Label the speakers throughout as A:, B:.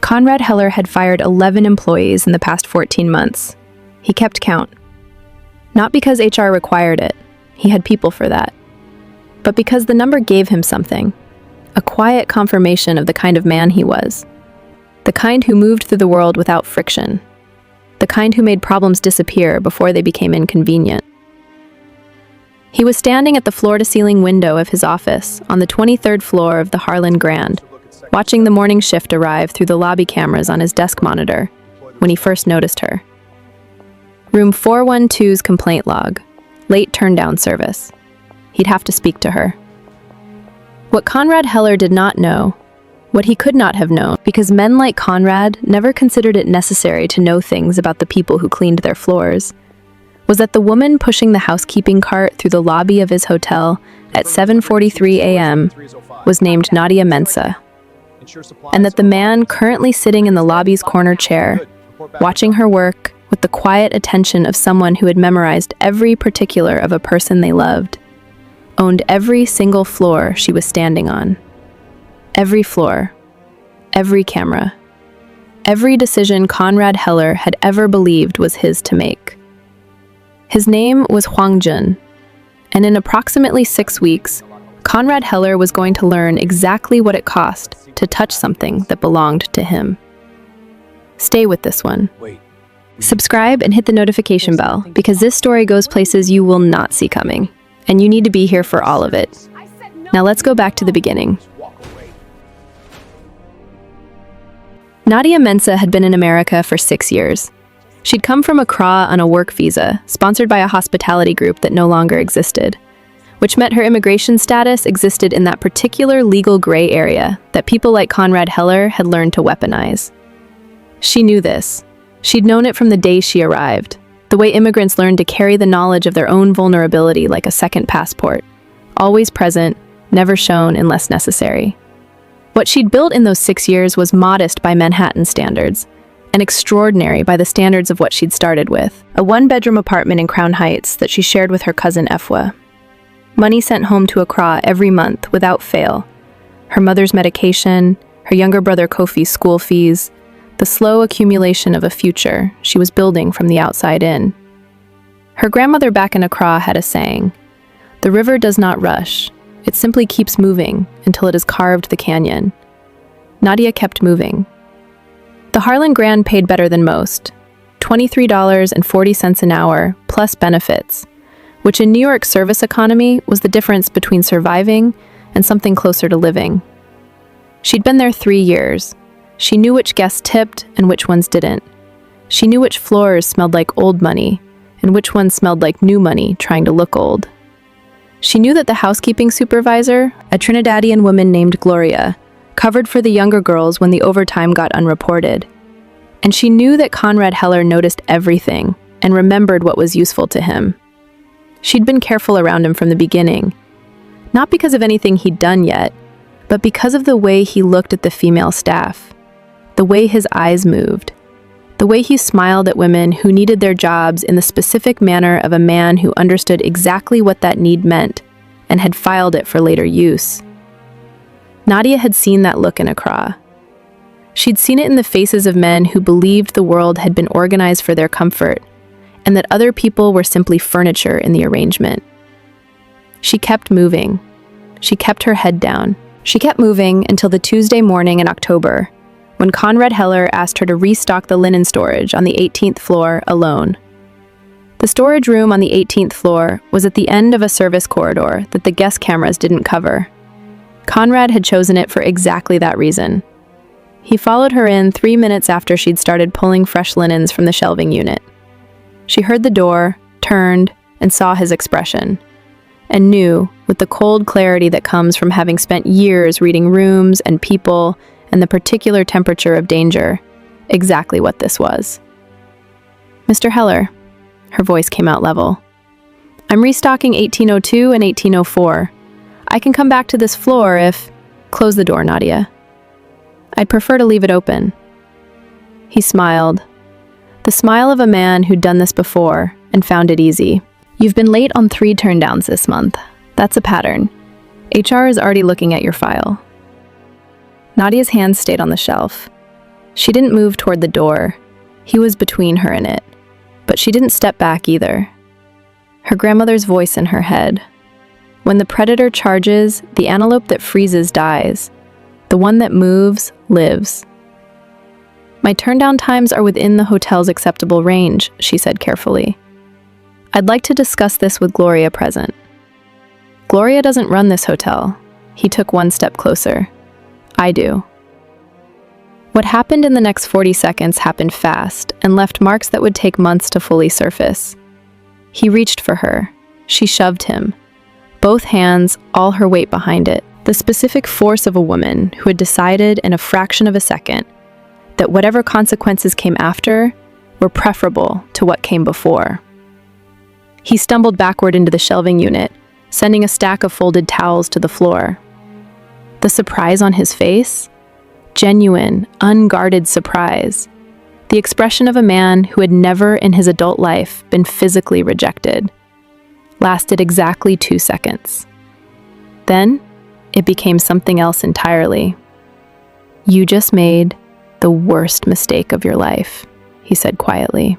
A: Conrad Heller had fired 11 employees in the past 14 months. He kept count. Not because HR required it, he had people for that, but because the number gave him something, a quiet confirmation of the kind of man he was, the kind who moved through the world without friction, the kind who made problems disappear before they became inconvenient. He was standing at the floor-to-ceiling window of his office on the 23rd floor of the Harlan Grand, watching the morning shift arrive through the lobby cameras on his desk monitor when he first noticed her. Room 412's complaint log, late turn-down service. He'd have to speak to her. What Conrad Heller did not know, what he could not have known, because men like Conrad never considered it necessary to know things about the people who cleaned their floors, was that the woman pushing the housekeeping cart through the lobby of his hotel at 7:43 a.m. was named Nadia Mensah, and that the man currently sitting in the lobby's corner chair, watching her work with the quiet attention of someone who had memorized every particular of a person they loved, owned every single floor she was standing on. Every floor, every camera, every decision Conrad Heller had ever believed was his to make. His name was Huang Jun, and in approximately 6 weeks, Conrad Heller was going to learn exactly what it cost to touch something that belonged to him. Stay with this one. Subscribe and hit the notification bell, because this story goes places you will not see coming, and you need to be here for all of it. Now let's go back to the beginning. Nadia Mensah had been in America for 6 years. She'd come from Accra on a work visa, sponsored by a hospitality group that no longer existed, which meant her immigration status existed in that particular legal gray area that people like Conrad Heller had learned to weaponize. She knew this. She'd known it from the day she arrived, the way immigrants learn to carry the knowledge of their own vulnerability like a second passport, always present, never shown unless necessary. What she'd built in those 6 years was modest by Manhattan standards, and extraordinary by the standards of what she'd started with, a one-bedroom apartment in Crown Heights that she shared with her cousin Efwa. Money sent home to Accra every month without fail. Her mother's medication, her younger brother Kofi's school fees, the slow accumulation of a future she was building from the outside in. Her grandmother back in Accra had a saying, "The river does not rush. It simply keeps moving until it has carved the canyon." Nadia kept moving. The Harlan Grand paid better than most, $23.40 an hour plus benefits, which in New York's service economy was the difference between surviving and something closer to living. She'd been there 3 years. She knew which guests tipped and which ones didn't. She knew which floors smelled like old money and which ones smelled like new money trying to look old. She knew that the housekeeping supervisor, a Trinidadian woman named Gloria, covered for the younger girls when the overtime got unreported. And she knew that Conrad Heller noticed everything and remembered what was useful to him. She'd been careful around him from the beginning, not because of anything he'd done yet, but because of the way he looked at the female staff, the way his eyes moved, the way he smiled at women who needed their jobs in the specific manner of a man who understood exactly what that need meant and had filed it for later use. Nadia had seen that look in Accra. She'd seen it in the faces of men who believed the world had been organized for their comfort, and that other people were simply furniture in the arrangement. She kept moving. She kept her head down. She kept moving until the Tuesday morning in October, when Conrad Heller asked her to restock the linen storage on the 18th floor alone. The storage room on the 18th floor was at the end of a service corridor that the guest cameras didn't cover. Conrad had chosen it for exactly that reason. He followed her in 3 minutes after she'd started pulling fresh linens from the shelving unit. She heard the door, turned, and saw his expression, and knew, with the cold clarity that comes from having spent years reading rooms and people and the particular temperature of danger, exactly what this was. "Mr. Heller," her voice came out level. "I'm restocking 1802 and 1804. I can come back to this floor if—" "Close the door, Nadia. I'd prefer to leave it open." He smiled. The smile of a man who'd done this before and found it easy. "You've been late on 3 turndowns this month. That's a pattern. HR is already looking at your file." Nadia's hands stayed on the shelf. She didn't move toward the door. He was between her and it. But she didn't step back either. Her grandmother's voice in her head. When the predator charges, the antelope that freezes dies. The one that moves lives. My turndown times are within the hotel's acceptable range, she said carefully. I'd like to discuss this with Gloria present. Gloria doesn't run this hotel. He took one step closer. I do. What happened in the next 40 seconds happened fast and left marks that would take months to fully surface. He reached for her. She shoved him. Both hands, all her weight behind it. The specific force of a woman who had decided in a fraction of a second that whatever consequences came after were preferable to what came before. He stumbled backward into the shelving unit, sending a stack of folded towels to the floor. The surprise on his face? Genuine, unguarded surprise. The expression of a man who had never in his adult life been physically rejected. Lasted exactly 2 seconds. Then, it became something else entirely. You just made the worst mistake of your life, he said quietly.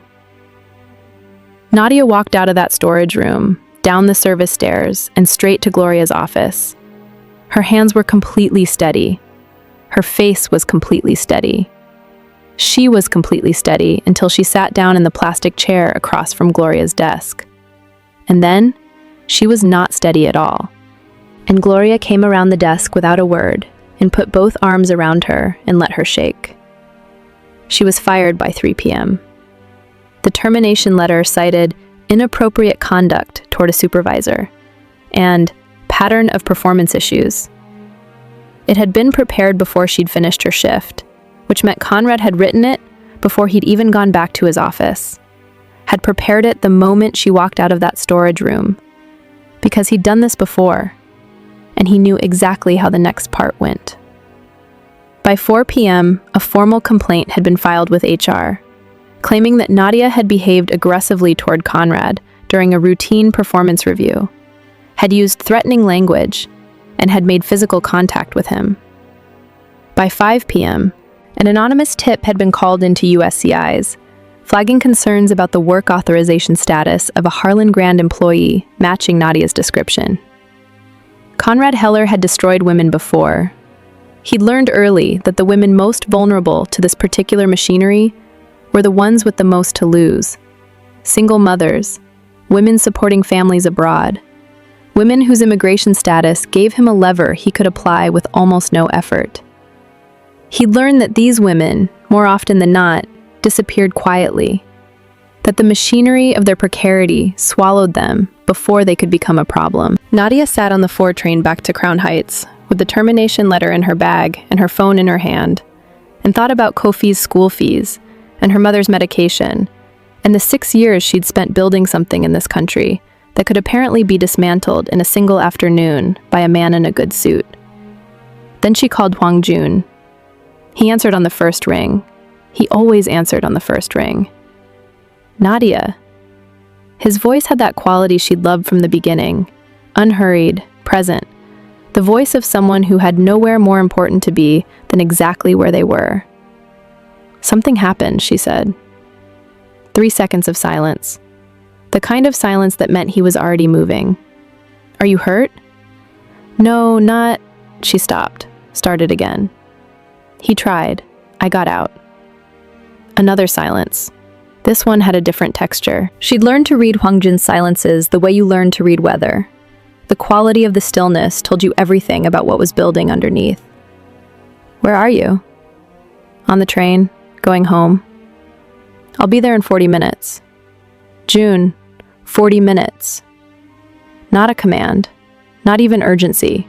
A: Nadia walked out of that storage room, down the service stairs, and straight to Gloria's office. Her hands were completely steady. Her face was completely steady. She was completely steady until she sat down in the plastic chair across from Gloria's desk. And then, she was not steady at all. And Gloria came around the desk without a word and put both arms around her and let her shake. She was fired by 3 p.m. The termination letter cited inappropriate conduct toward a supervisor and pattern of performance issues. It had been prepared before she'd finished her shift, which meant Conrad had written it before he'd even gone back to his office, had prepared it the moment she walked out of that storage room, because he'd done this before, and he knew exactly how the next part went. By 4 p.m., a formal complaint had been filed with HR, claiming that Nadia had behaved aggressively toward Conrad during a routine performance review, had used threatening language, and had made physical contact with him. By 5 p.m., an anonymous tip had been called into USCIs, flagging concerns about the work authorization status of a Harlan Grand employee matching Nadia's description. Conrad Heller had destroyed women before. He'd learned early that the women most vulnerable to this particular machinery were the ones with the most to lose. Single mothers, women supporting families abroad, women whose immigration status gave him a lever he could apply with almost no effort. He'd learned that these women, more often than not, disappeared quietly, that the machinery of their precarity swallowed them before they could become a problem. Nadia sat on the 4 train back to Crown Heights, with the termination letter in her bag and her phone in her hand, and thought about Kofi's school fees and her mother's medication, and the 6 years she'd spent building something in this country that could apparently be dismantled in a single afternoon by a man in a good suit. Then she called Hwang Jun. He answered on the first ring. He always answered on the first ring. Nadia. His voice had that quality she'd loved from the beginning, unhurried, present, the voice of someone who had nowhere more important to be than exactly where they were. Something happened, she said. 3 seconds of silence. The kind of silence that meant he was already moving. Are you hurt? No, not... She stopped, started again. He tried. I got out. Another silence. This one had a different texture. She'd learned to read Hwang Jun's silences the way you learn to read weather. The quality of the stillness told you everything about what was building underneath. Where are you? On the train, going home. I'll be there in 40 minutes. June, 40 minutes. Not a command, not even urgency,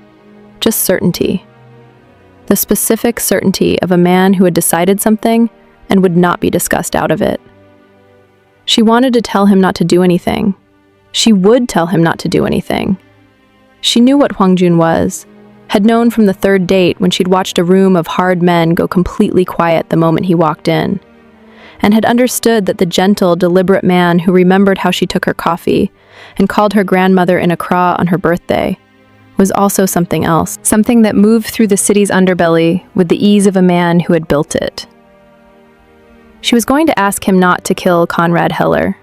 A: just certainty. The specific certainty of a man who had decided something and would not be discussed out of it. She wanted to tell him not to do anything. She would tell him not to do anything. She knew what Hwang Jun was, had known from the 3rd date when she'd watched a room of hard men go completely quiet the moment he walked in, and had understood that the gentle, deliberate man who remembered how she took her coffee and called her grandmother in Accra on her birthday was also something else, something that moved through the city's underbelly with the ease of a man who had built it. She was going to ask him not to kill Conrad Heller.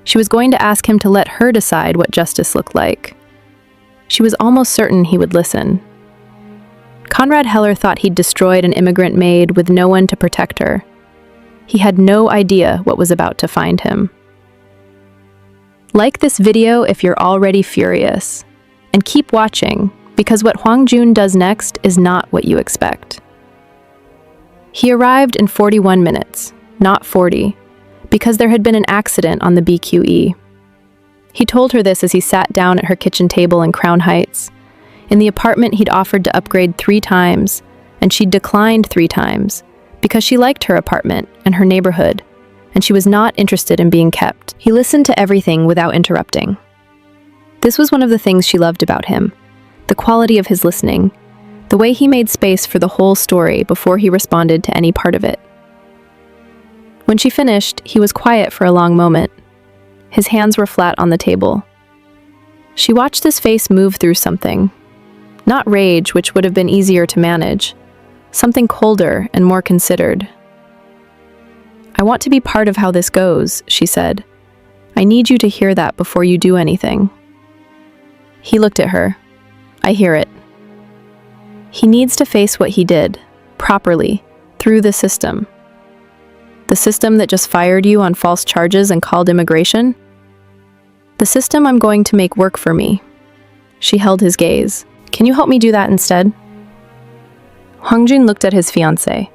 A: She was going to ask him to let her decide what justice looked like. She was almost certain he would listen. Conrad Heller thought he'd destroyed an immigrant maid with no one to protect her. He had no idea what was about to find him. Like this video if you're already furious, and keep watching, because what Hwang Jun does next is not what you expect. He arrived in 41 minutes, not 40, because there had been an accident on the BQE. He told her this as he sat down at her kitchen table in Crown Heights. In the apartment he'd offered to upgrade 3 times, and she'd declined 3 times, because she liked her apartment and her neighborhood, and she was not interested in being kept. He listened to everything without interrupting. This was one of the things she loved about him, the quality of his listening, the way he made space for the whole story before he responded to any part of it. When she finished, he was quiet for a long moment. His hands were flat on the table. She watched his face move through something. Not rage, which would have been easier to manage. Something colder and more considered. "I want to be part of how this goes," she said. "I need you to hear that before you do anything." He looked at her. "I hear it." He needs to face what he did, properly, through the system. The system that just fired you on false charges and called immigration? The system I'm going to make work for me. She held his gaze. "Can you help me do that instead?" Hwang Jun looked at his fiancée,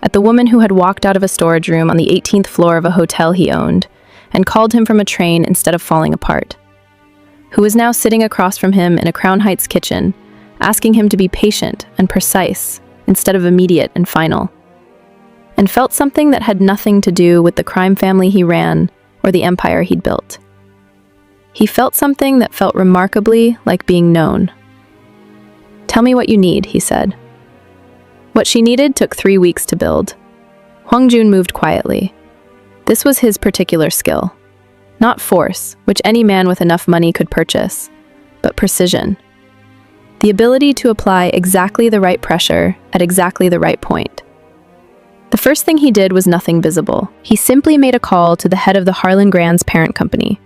A: at the woman who had walked out of a storage room on the 18th floor of a hotel he owned, and called him from a train instead of falling apart, who was now sitting across from him in a Crown Heights kitchen, asking him to be patient and precise instead of immediate and final, and felt something that had nothing to do with the crime family he ran or the empire he'd built. He felt something that felt remarkably like being known. "Tell me what you need," he said. What she needed took 3 weeks to build. Hwang Jun moved quietly. This was his particular skill. Not force, which any man with enough money could purchase, but precision. The ability to apply exactly the right pressure at exactly the right point. The first thing he did was nothing visible. He simply made a call to the head of the Harlan Grand's parent company.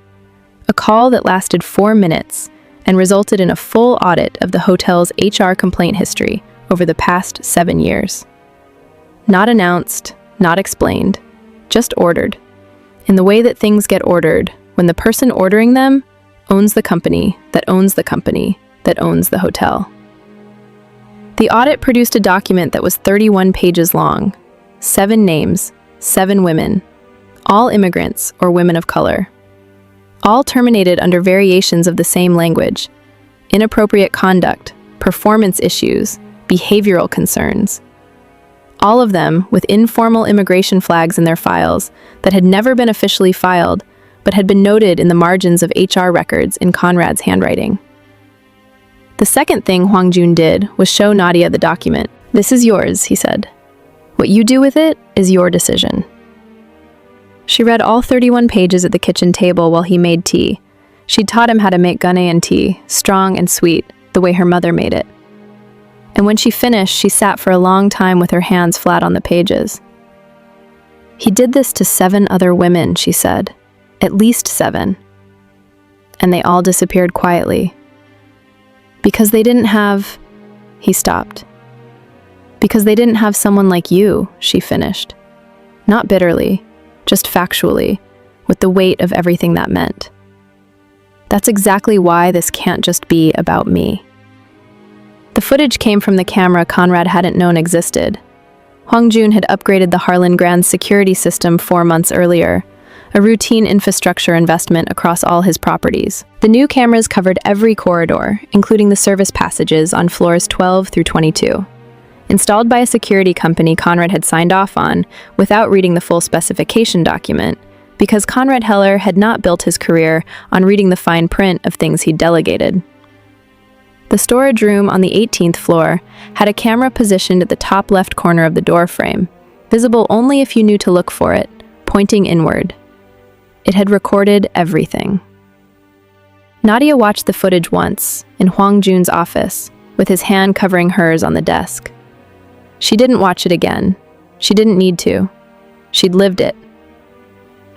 A: A call that lasted 4 minutes and resulted in a full audit of the hotel's HR complaint history over the past 7 years. Not announced, not explained, just ordered. In the way that things get ordered when the person ordering them owns the company that owns the company that owns the hotel. The audit produced a document that was 31 pages long, 7 names, 7 women, all immigrants or women of color. All terminated under variations of the same language: inappropriate conduct, performance issues, behavioral concerns. All of them with informal immigration flags in their files that had never been officially filed, but had been noted in the margins of HR records in Conrad's handwriting. The second thing Hwang Jun did was show Nadia the document. "This is yours," he said. "What you do with it is your decision." She read all 31 pages at the kitchen table while he made tea. She'd taught him how to make Ghanaian tea, strong and sweet, the way her mother made it. And when she finished, she sat for a long time with her hands flat on the pages. "He did this to 7 other women," she said. "At least 7. And they all disappeared quietly. Because they didn't have..." He stopped. "Because they didn't have someone like you," she finished. Not bitterly, just factually, with the weight of everything that meant. "That's exactly why this can't just be about me." The footage came from the camera Conrad hadn't known existed. Hwang Jun had upgraded the Harlan Grand's security system 4 months earlier, a routine infrastructure investment across all his properties. The new cameras covered every corridor, including the service passages on floors 12 through 22. Installed by a security company Conrad had signed off on without reading the full specification document, because Conrad Heller had not built his career on reading the fine print of things he'd delegated. The storage room on the 18th floor had a camera positioned at the top left corner of the door frame, visible only if you knew to look for it, pointing inward. It had recorded everything. Nadia watched the footage once, in Hwang Jun's office, with his hand covering hers on the desk. She didn't watch it again. She didn't need to. She'd lived it.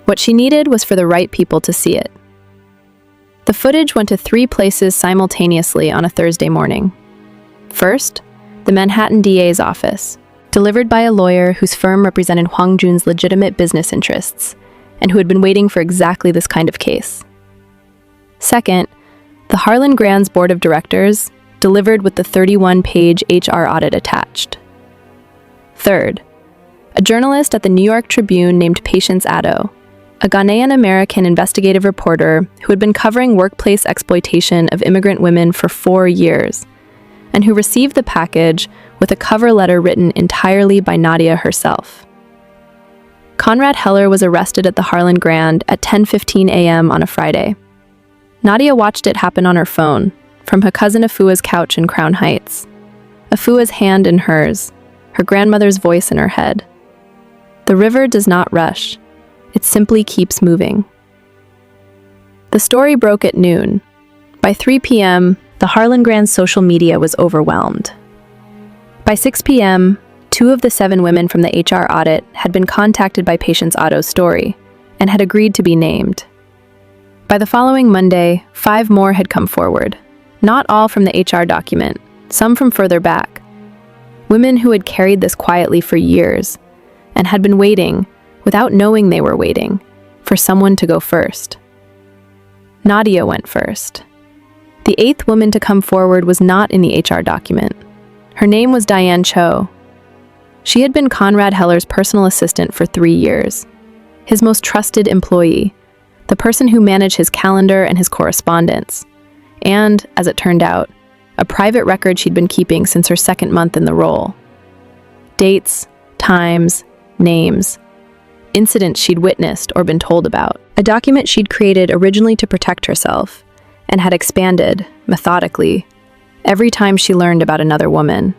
A: What she needed was for the right people to see it. The footage went to 3 places simultaneously on a Thursday morning. First, the Manhattan DA's office, delivered by a lawyer whose firm represented Hwang Jun's legitimate business interests, and who had been waiting for exactly this kind of case. Second, the Harlan Grand's board of directors, delivered with the 31-page HR audit attached. Third, a journalist at the New York Tribune named Patience Addo, a Ghanaian-American investigative reporter who had been covering workplace exploitation of immigrant women for 4 years, and who received the package with a cover letter written entirely by Nadia herself. Conrad Heller was arrested at the Harlan Grand at 10:15 a.m. on a Friday. Nadia watched it happen on her phone, from her cousin Afua's couch in Crown Heights. Afua's hand in hers, her grandmother's voice in her head. The river does not rush. It simply keeps moving. The story broke at noon. By 3 p.m., the Harlan Grand's social media was overwhelmed. By 6 p.m., 2 of the 7 women from the HR audit had been contacted by Patience Addo's story and had agreed to be named. By the following Monday, 5 more had come forward, not all from the HR document, some from further back. Women who had carried this quietly for years and had been waiting, without knowing they were waiting, for someone to go first. Nadia went first. The 8th woman to come forward was not in the HR document. Her name was Diane Cho. She had been Conrad Heller's personal assistant for 3 years, his most trusted employee, the person who managed his calendar and his correspondence, and, as it turned out, a private record she'd been keeping since her 2nd month in the role. Dates, times, names, incidents she'd witnessed or been told about. A document she'd created originally to protect herself and had expanded, methodically, every time she learned about another woman.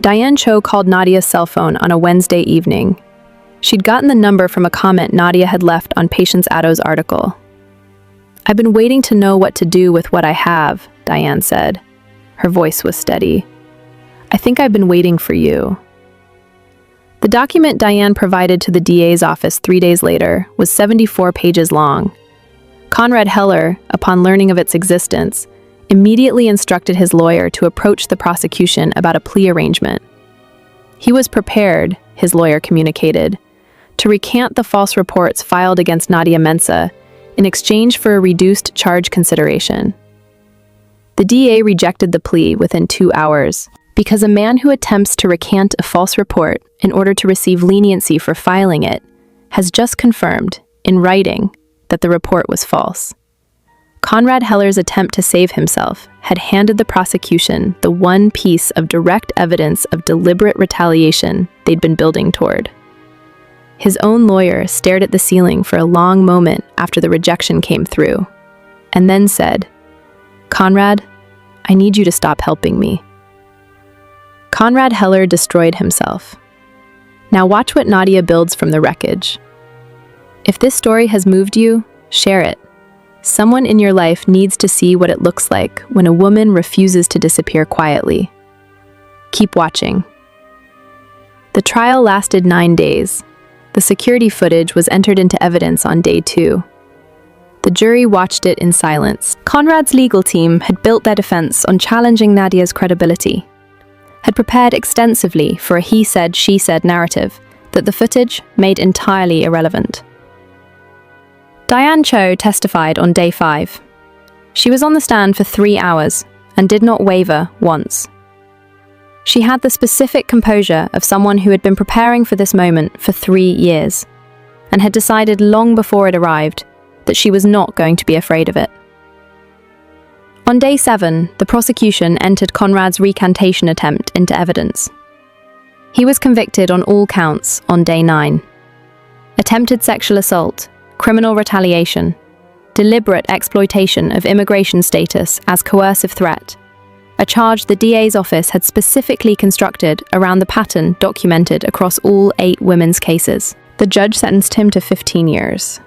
A: Diane Cho called Nadia's cell phone on a Wednesday evening. She'd gotten the number from a comment Nadia had left on Patience Addo's article. "I've been waiting to know what to do with what I have," Diane said. Her voice was steady. "I think I've been waiting for you." The document Diane provided to the DA's office 3 days later was 74 pages long. Conrad Heller, upon learning of its existence, immediately instructed his lawyer to approach the prosecution about a plea arrangement. He was prepared, his lawyer communicated, to recant the false reports filed against Nadia Mensah in exchange for a reduced charge consideration. The DA rejected the plea within 2 hours, because a man who attempts to recant a false report in order to receive leniency for filing it has just confirmed, in writing, that the report was false. Conrad Heller's attempt to save himself had handed the prosecution the one piece of direct evidence of deliberate retaliation they'd been building toward. His own lawyer stared at the ceiling for a long moment after the rejection came through, and then said, "Conrad, I need you to stop helping me." Conrad Heller destroyed himself. Now watch what Nadia builds from the wreckage. If this story has moved you, share it. Someone in your life needs to see what it looks like when a woman refuses to disappear quietly. Keep watching. The trial lasted 9 days. The security footage was entered into evidence on day 2. The jury watched it in silence. Conrad's legal team had built their defense on challenging Nadia's credibility, had prepared extensively for a he-said, she-said narrative that the footage made entirely irrelevant. Diane Cho testified on day 5. She was on the stand for 3 hours and did not waver once. She had the specific composure of someone who had been preparing for this moment for 3 years and had decided long before it arrived that she was not going to be afraid of it. On day 7, the prosecution entered Conrad's recantation attempt into evidence. He was convicted on all counts on day 9. Attempted sexual assault, criminal retaliation, deliberate exploitation of immigration status as coercive threat, a charge the DA's office had specifically constructed around the pattern documented across all 8 women's cases. The judge sentenced him to 15 years.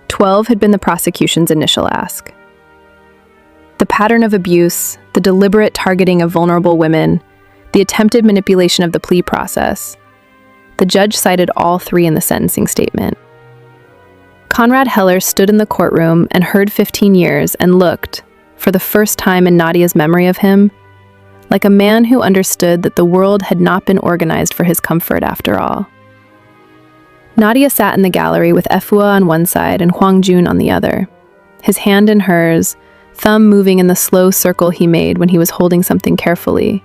A: 12 had been the prosecution's initial ask. The pattern of abuse, the deliberate targeting of vulnerable women, the attempted manipulation of the plea process. The judge cited all three in the sentencing statement. Conrad Heller stood in the courtroom and heard 15 years and looked, for the first time in Nadia's memory of him, like a man who understood that the world had not been organized for his comfort after all. Nadia sat in the gallery with Efua on one side and Hwang Jun on the other, his hand in hers, thumb moving in the slow circle he made when he was holding something carefully,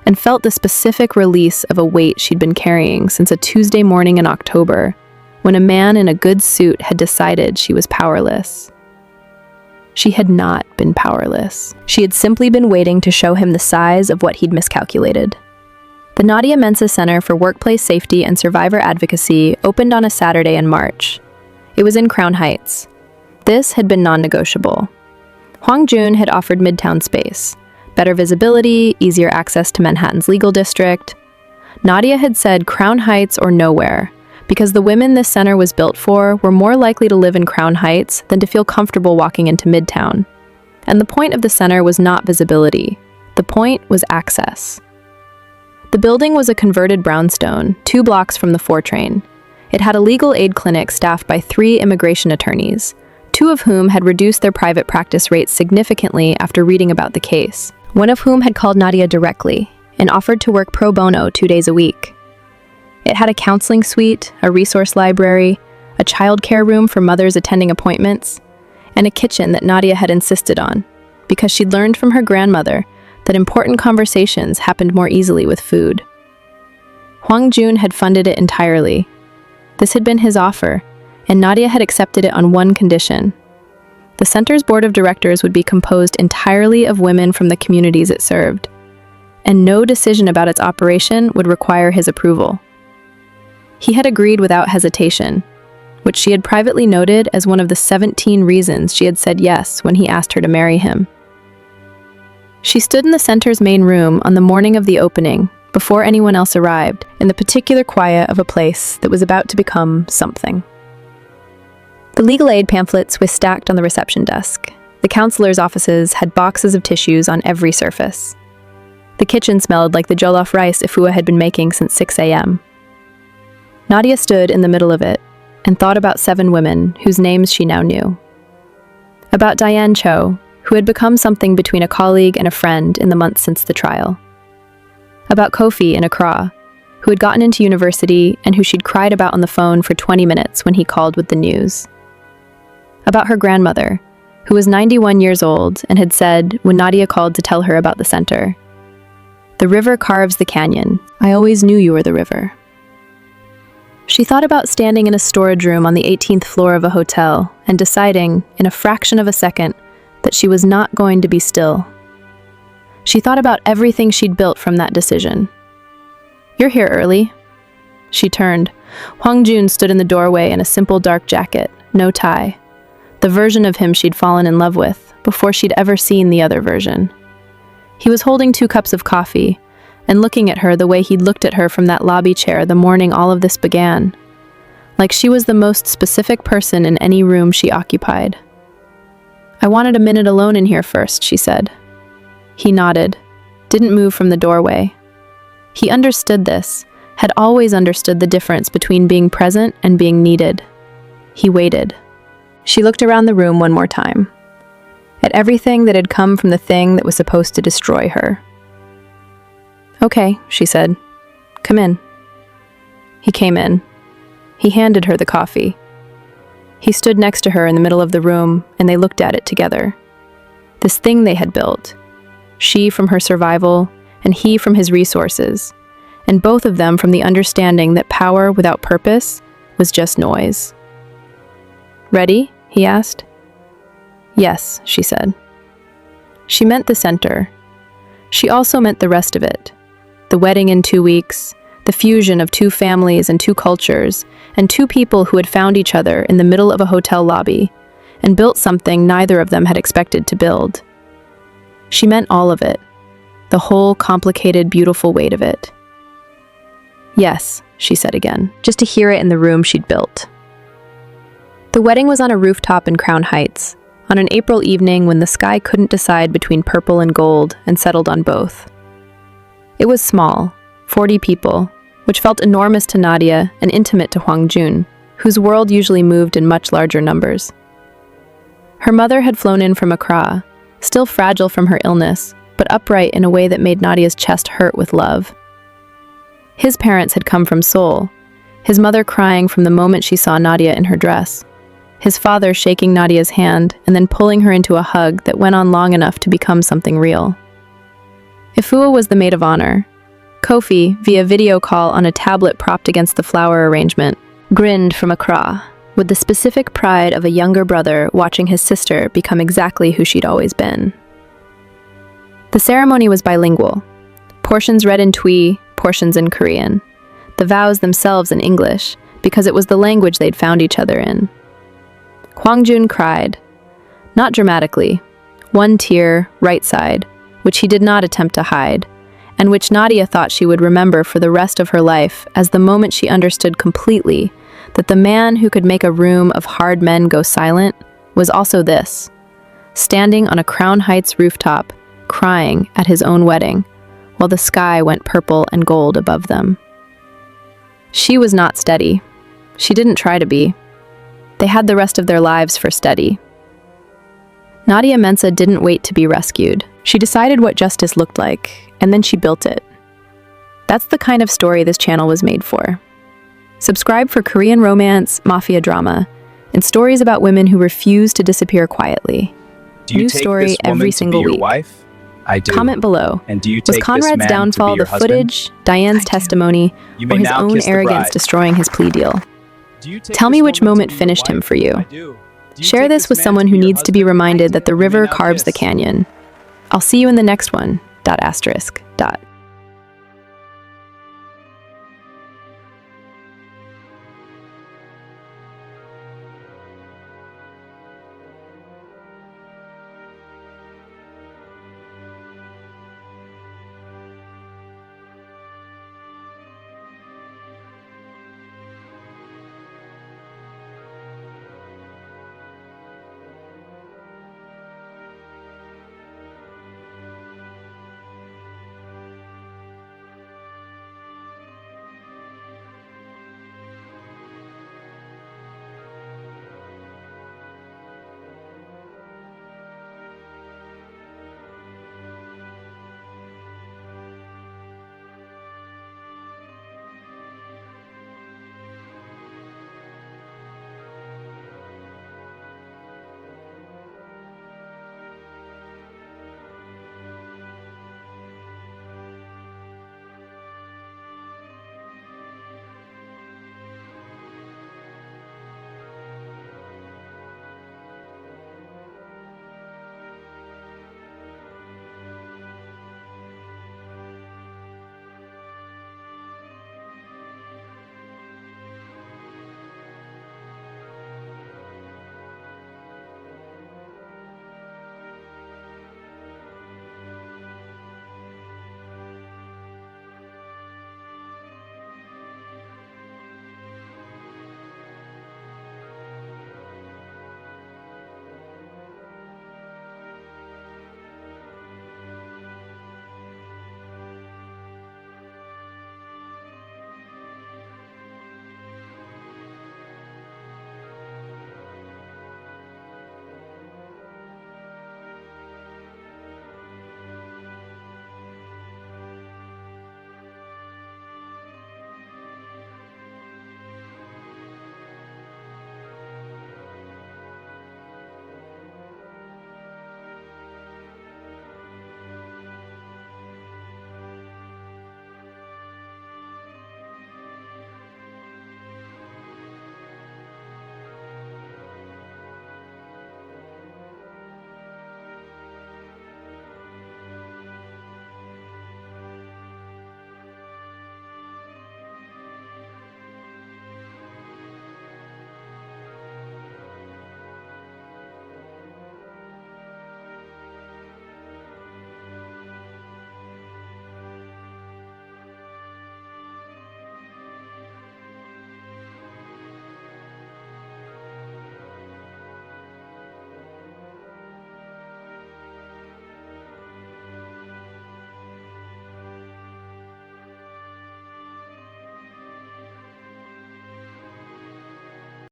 A: and felt the specific release of a weight she'd been carrying since a Tuesday morning in October, when a man in a good suit had decided she was powerless. She had not been powerless. She had simply been waiting to show him the size of what he'd miscalculated. The Nadia Mensah Center for Workplace Safety and Survivor Advocacy opened on a Saturday in March. It was in Crown Heights. This had been non-negotiable. Hwang Jun had offered Midtown space, better visibility, easier access to Manhattan's legal district. Nadia had said Crown Heights or nowhere, because the women this center was built for were more likely to live in Crown Heights than to feel comfortable walking into Midtown. And the point of the center was not visibility. The point was access. The building was a converted brownstone, 2 blocks from the 4 train. It had a legal aid clinic staffed by 3 immigration attorneys, 2 of whom had reduced their private practice rates significantly after reading about the case, one of whom had called Nadia directly and offered to work pro bono 2 days a week. It had a counseling suite, a resource library, a childcare room for mothers attending appointments, and a kitchen that Nadia had insisted on, because she'd learned from her grandmother that important conversations happened more easily with food. Hwang Jun had funded it entirely. This had been his offer, and Nadia had accepted it on one condition. The center's board of directors would be composed entirely of women from the communities it served, and no decision about its operation would require his approval. He had agreed without hesitation, which she had privately noted as one of the 17 reasons she had said yes when he asked her to marry him. She stood in the center's main room on the morning of the opening, before anyone else arrived, in the particular quiet of a place that was about to become something. The legal aid pamphlets were stacked on the reception desk. The counselors' offices had boxes of tissues on every surface. The kitchen smelled like the jollof rice Efua had been making since 6 a.m. Nadia stood in the middle of it and thought about 7 women whose names she now knew. About Diane Cho, who had become something between a colleague and a friend in the months since the trial. About Kofi in Accra, who had gotten into university and who she'd cried about on the phone for 20 minutes when he called with the news. About her grandmother, who was 91 years old and had said, when Nadia called to tell her about the center, "The river carves the canyon. I always knew you were the river." She thought about standing in a storage room on the 18th floor of a hotel and deciding, in a fraction of a second, that she was not going to be still. She thought about everything she'd built from that decision. "You're here early." She turned. Hwang Jun stood in the doorway in a simple dark jacket, no tie. The version of him she'd fallen in love with, before she'd ever seen the other version. He was holding 2 cups of coffee, and looking at her the way he'd looked at her from that lobby chair the morning all of this began, like she was the most specific person in any room she occupied. "I wanted a minute alone in here first," she said. He nodded, didn't move from the doorway. He understood this, had always understood the difference between being present and being needed. He waited. She looked around the room one more time, at everything that had come from the thing that was supposed to destroy her. "Okay," she said. "Come in." He came in. He handed her the coffee. He stood next to her in the middle of the room, and they looked at it together. This thing they had built. She from her survival, and he from his resources, and both of them from the understanding that power without purpose was just noise. "Ready?" he asked. "Yes," she said. She meant the center. She also meant the rest of it. The wedding in 2 weeks, the fusion of 2 families and 2 cultures, and 2 people who had found each other in the middle of a hotel lobby, and built something neither of them had expected to build. She meant all of it, the whole complicated, beautiful weight of it. "Yes," she said again, just to hear it in the room she'd built. The wedding was on a rooftop in Crown Heights, on an April evening when the sky couldn't decide between purple and gold and settled on both. It was small, 40 people, which felt enormous to Nadia and intimate to Hwang Jun, whose world usually moved in much larger numbers. Her mother had flown in from Accra, still fragile from her illness, but upright in a way that made Nadia's chest hurt with love. His parents had come from Seoul, his mother crying from the moment she saw Nadia in her dress, his father shaking Nadia's hand and then pulling her into a hug that went on long enough to become something real. Ifua was the maid of honor. Kofi, via video call on a tablet propped against the flower arrangement, grinned from Accra, with the specific pride of a younger brother watching his sister become exactly who she'd always been. The ceremony was bilingual, portions read in Twi, portions in Korean, the vows themselves in English, because it was the language they'd found each other in. Hwang Jun cried, not dramatically, one tear, right side, which he did not attempt to hide, and which Nadia thought she would remember for the rest of her life as the moment she understood completely that the man who could make a room of hard men go silent was also this, standing on a Crown Heights rooftop, crying at his own wedding, while the sky went purple and gold above them. She was not steady. She didn't try to be. They had the rest of their lives for steady. Nadia Mensah didn't wait to be rescued. She decided what justice looked like, and then she built it. That's the kind of story this channel was made for. Subscribe for Korean romance, mafia drama, and stories about women who refuse to disappear quietly. New story every single week.
B: Wife? I do.
A: Comment below.
B: And do you
A: Was
B: take
A: Conrad's
B: this man
A: downfall
B: to be your
A: the
B: husband?
A: footage, Diane's testimony,
B: You may
A: or his
B: now
A: own
B: kiss the
A: arrogance
B: bride.
A: destroying his plea deal?
B: Do you take
A: Tell
B: this
A: me which
B: woman to
A: moment
B: be your
A: finished him
B: wife?
A: for you.
B: I do. Do you
A: Share
B: take
A: this with
B: man
A: someone
B: to
A: who
B: be your
A: needs to be
B: husband?
A: reminded that the
B: You may
A: river
B: now
A: carves the
B: kiss.
A: canyon. I'll see you in the next one. ***.